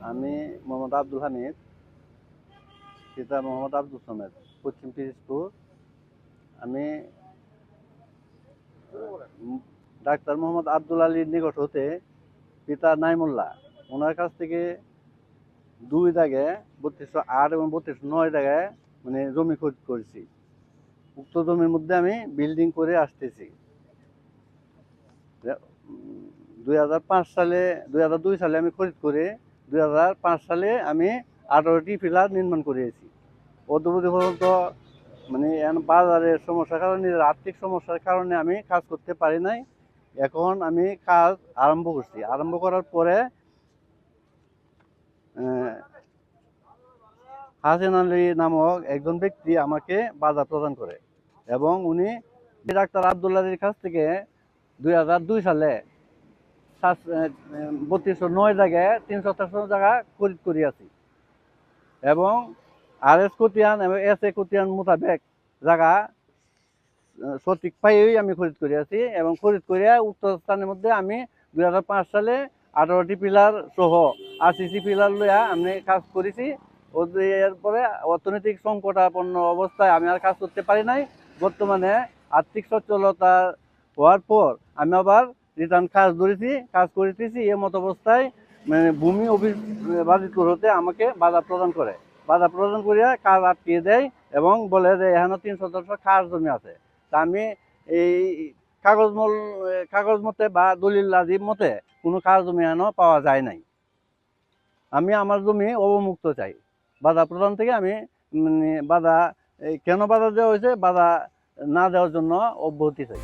আমি মোহাম্মদ আব্দুল হামিদ, পিতা মোহাম্মদ আব্দুল সামেদ, পশ্চিম পিরিজপুর। আমি ডাক্তার মোহাম্মদ আব্দুল আলীর নিকট হতে পিতা নাইমুল্লাহ ওনার কাছ থেকে 2 জায়গায় 3208 এবং 3209 জায়গায় মানে জমি খরিদ করেছি। উক্ত জমির মধ্যে আমি বিল্ডিং করে আসতেছি। 2002 সালে আমি খরিদ করে 2005 সালে আমি 18টি পিলার নির্মাণ করেছি। অদ্যবধি পর্যন্ত মানে বাজারের সমস্যার কারণে, আর্থিক সমস্যার কারণে আমি কাজ করতে পারি নাই। এখন আমি কাজ আরম্ভ করছি। আরম্ভ করার পরে হাসান আলী নামক একজন ব্যক্তি আমাকে বাধা প্রদান করে এবং উনি ডাক্তার আব্দুল্লাহর কাছ থেকে 2002 সালে 3209 জায়গায় 317 জায়গা খরিদ করিয়াছি এবং RS খতিয়ান এবং SA খতিয়ান মোতাবেক জায়গা সঠিক পাইয়েই আমি খরিদ করিয়াছি এবং খরিদ করিয়া উক্ত স্থানের মধ্যে আমি 2005 সালে 18টি পিলার সহ RCC পিলার লইয়া আমি কাজ করেছি। এরপরে অর্থনৈতিক সংকটাপন্ন অবস্থায় আমি আর কাজ করতে পারি নাই। বর্তমানে আর্থিক সচ্ছলতা হওয়ার পর আমি আবার রিটার্ন কাজ ধরেছি, কাজ করিতেছি। এ মত অবস্থায় মানে ভূমি অফিস বাধিত হতে আমাকে বাধা প্রদান করে। বাধা প্রদান করিয়া কাজ আটকিয়ে দেয় এবং বলে যে এখানে 300 কাজ জমি আছে। তা আমি এই কাগজ মতে বা দলিল আজিব মতে কোনো কাজ জমি এখনো পাওয়া যায় নাই। আমি আমার জমি অবমুক্ত চাই। বাধা প্রদান থেকে আমি কেন বাধা দেওয়া হয়েছে, বাধা না দেওয়ার জন্য অব্যাহতি চাই।